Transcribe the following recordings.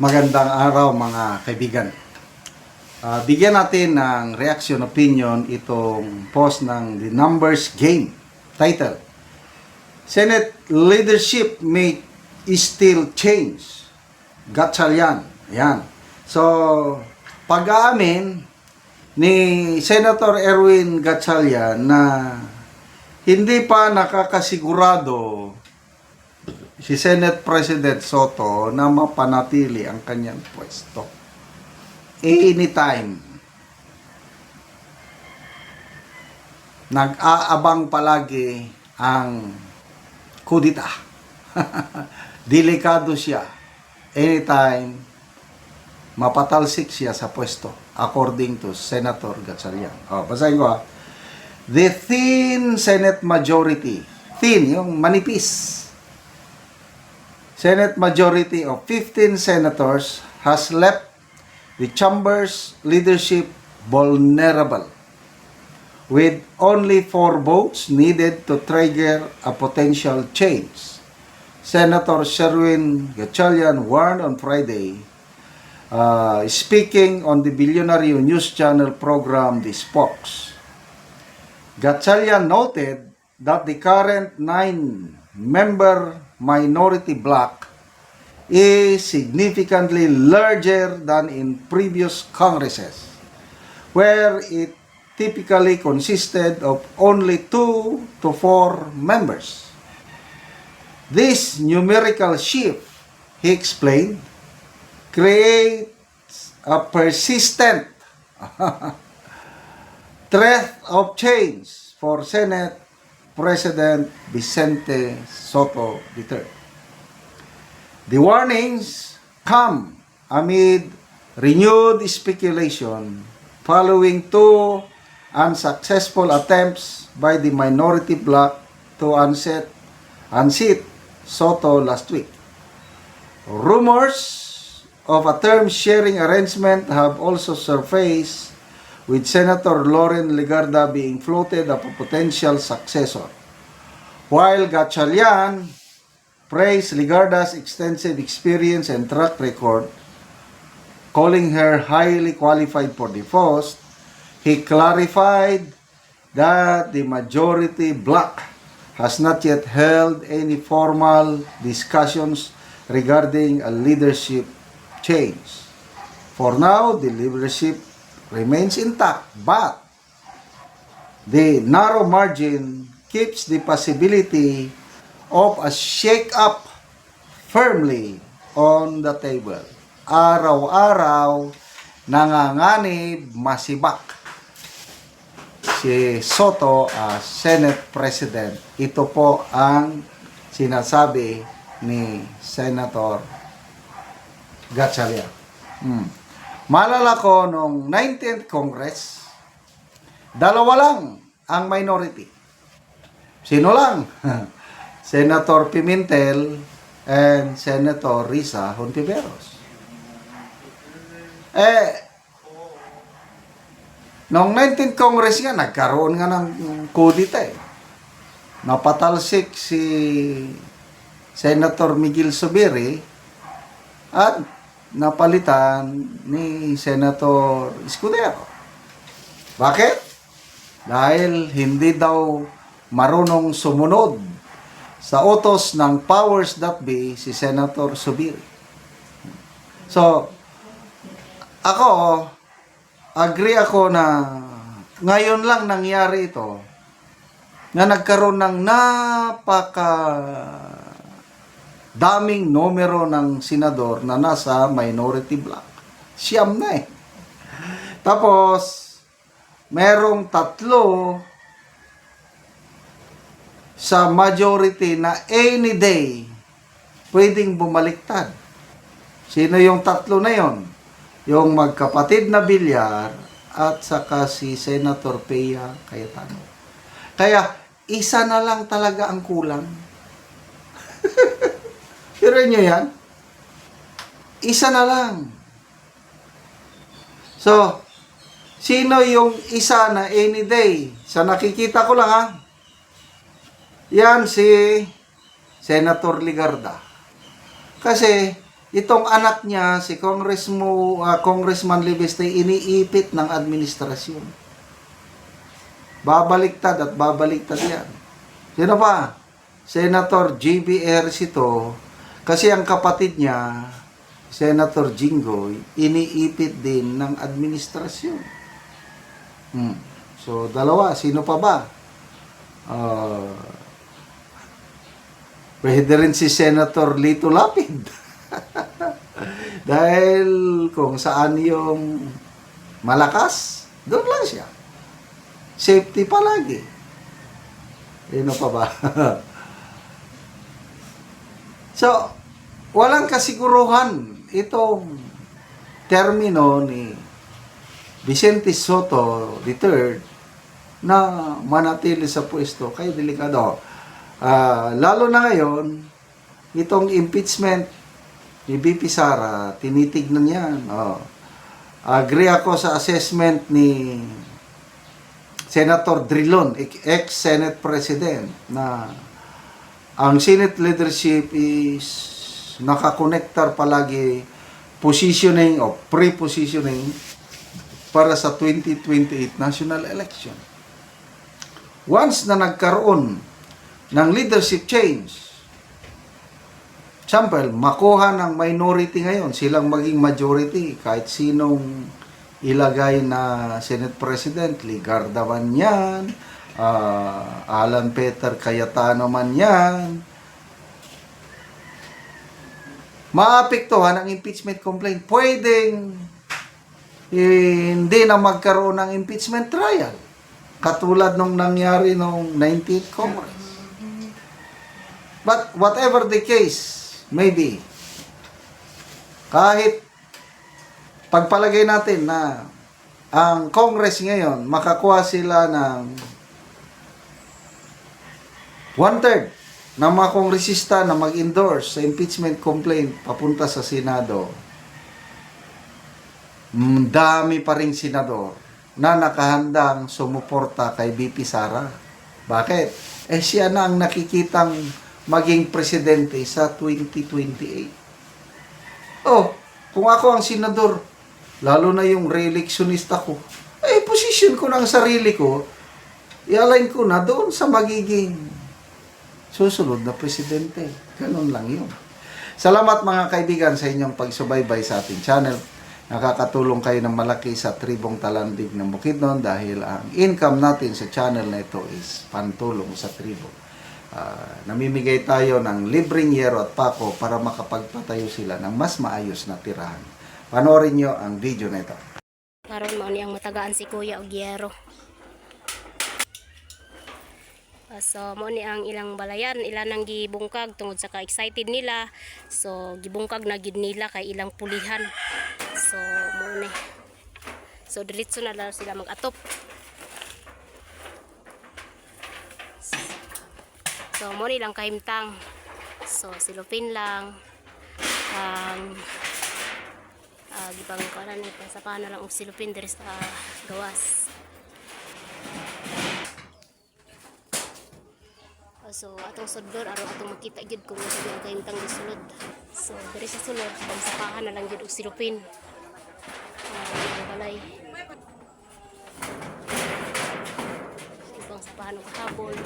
Magandang araw mga kaibigan. Bigyan natin ng reaction opinion itong post ng The Numbers Game. Title, Senate Leadership May Still Change. Gatchalian. Ayan. So, pag-aamin ni Senator Erwin Gatchalian na hindi pa nakakasigurado si Senate President Soto na mapanatili ang kanyang pwesto. Anytime. Nag-aabang palagi ang kudita. Delikado siya. Anytime mapatalsik siya sa pwesto according to Senator Gatchalian. Basahin ko . The thin Senate majority. Thin, yung manipis. Senate majority of 15 senators has left the chamber's leadership vulnerable, with only 4 votes needed to trigger a potential change. Senator Sherwin Gatchalian warned on Friday, speaking on the Billionaire News Channel program The Spokes. Gatchalian noted that the current 9-member minority bloc is significantly larger than in previous Congresses, where it typically consisted of only 2 to 4 members. This numerical shift, he explained, creates a persistent threat of change for Senate President Vicente Soto III. The warnings come amid renewed speculation following 2 unsuccessful attempts by the minority bloc to unseat Soto last week. Rumors of a term-sharing arrangement have also surfaced, with Senator Loren Legarda being floated as a potential successor. While Gatchalian praised Legarda's extensive experience and track record, calling her highly qualified for the post, he clarified that the majority bloc has not yet held any formal discussions regarding a leadership change. For now, the leadership remains intact, but the narrow margin keeps the possibility of a shake-up firmly on the table. Araw-araw, nanganganib, masibak si Soto as Senate President. Ito po ang sinasabi ni Senator Gatchalian. Malala ko nung 19th Congress, 2 lang ang minority. Sino lang? Senator Pimentel and Senator Risa Hontiveros. Nung 19th Congress nga, nagkaroon nga ng kudita . Napatalsik si Senator Miguel Zubiri at napalitan ni Senator Escudero. Bakit? Dahil hindi daw marunong sumunod sa utos ng powers that be si Senator Zubiri. So, agree ako na ngayon lang nangyari ito, na nagkaroon ng daming numero ng senador na nasa minority bloc. Siyam na . Tapos, merong 3 sa majority na any day pwedeng bumaliktad. Sino yung 3 na yon? Yung magkapatid na Villar at saka si Senator Pea Cayetano. Kaya, isa na lang talaga ang kulang. Pero nyo yan? Isa na lang. So, sino yung isa na any day? Sa nakikita ko lang Yan si Senator Legarda. Kasi itong anak niya, si Congressman Libeste, iniipit ng administrasyon. Babaliktad at babaliktad yan. Sino pa? Senator J.B. Ejercito, kasi ang kapatid niya, Senator Jinggoy, iniipit din ng administrasyon. So, dalawa. Sino pa ba? Pwede rin si Senator Lito Lapid. Dahil kung saan yung malakas, doon lang siya. Safety palagi. Sino pa ba? So, walang kasiguruhan itong termino ni Vicente Soto III na manatili sa pwesto. Kaya delikado. Lalo na ngayon, itong impeachment ni BP Sara, tinitignan yan. Agree ako sa assessment ni Senator Drilon, ex-Senate President, na ang Senate leadership is nakakonektar palagi positioning o pre-positioning para sa 2028 national election. Once na nagkaroon ng leadership change, example, makuha ng minority ngayon, silang maging majority, kahit sinong ilagay na Senate President, Ligarda man yan, Alan Peter Cayetano man yan, maapektuhan ang impeachment complaint. Pwedeng hindi na magkaroon ng impeachment trial, katulad nung nangyari nung 19th Congress. But whatever the case may be, kahit pagpalagay natin na ang Congress ngayon, makakuha sila ng 1/3 ng mga kongresista na mag-endorse sa impeachment complaint papunta sa Senado, dami pa ring senador na nakahandang sumuporta kay BP Sara. Bakit? Siya na ang nakikitang maging presidente sa 2028. Kung ako ang senador, lalo na yung re-electionista ko, position ko ng sarili ko, i-align ko na doon sa magiging susunod na presidente. Ganun lang yun. Salamat mga kaibigan sa inyong pagsubaybay sa ating channel. Nakakatulong kayo ng malaki sa tribong Talandig ng Bukidnon dahil ang income natin sa channel na ito is pantulong sa tribo. Namimigay tayo ng libreng yero at pako para makapagpatayo sila ng mas maayos na tirahan. Panoorin nyo ang video na ito. Karon mo ni ang matagaan si Kuya og yero. So mo ni ang ilang balayan, ilan nang gibungkag tungod sa ka-excited nila. So gibungkag na gid nila kay ilang pulihan. So mo ni. So diretso na lang sila mag-atop. So mo ni lang kahimtang. So silupin lang gibang kanan ni pasapahan na lang og silupin diri sa gawas. So atong sudlor aron atong makita gyud kung sa ang kahimtang gisulod. So diri sa sulod pagsapahan na lang gyud og silupin. Balay. Ibang sapahan og tabol.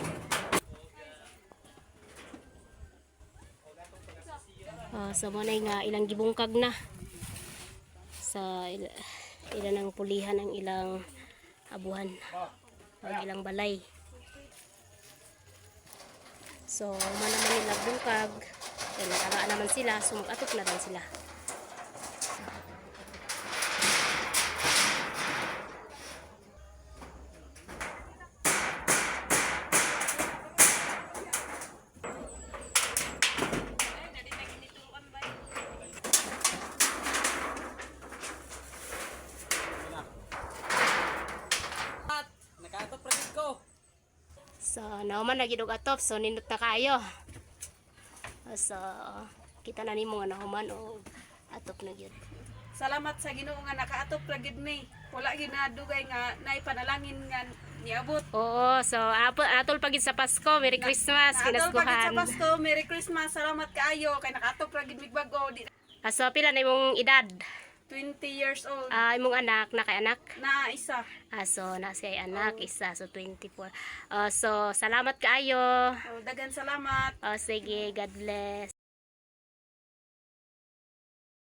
So mo nga ilang gibungkag na sa ilan ang pulihan ang ilang abuhan ang ilang balay. So man naman nila bungkag kaya nag-agaan naman sila, so mag-atop na lang sila. So, nauman na gidog atop, so nindot na kayo. So, kita na nimo nga nahuman o atop na gyud. Salamat sa Ginoo nga nakaatop ra gid mi. Wala gid na dugay nga naipanalangin nga niabot. Oo, so atol pagid sa Pasko, Merry Christmas, Naatol pagid sa kinaskuhan. Pasko, Merry Christmas. Salamat kaayo kay nakaatop ra gid mig bago. So pila na imong edad? 20 years old. Imong anak na kay anak? Na isa. So na siya anak isa, so 24. So salamat kaayo. Dagan salamat. Sige, God bless.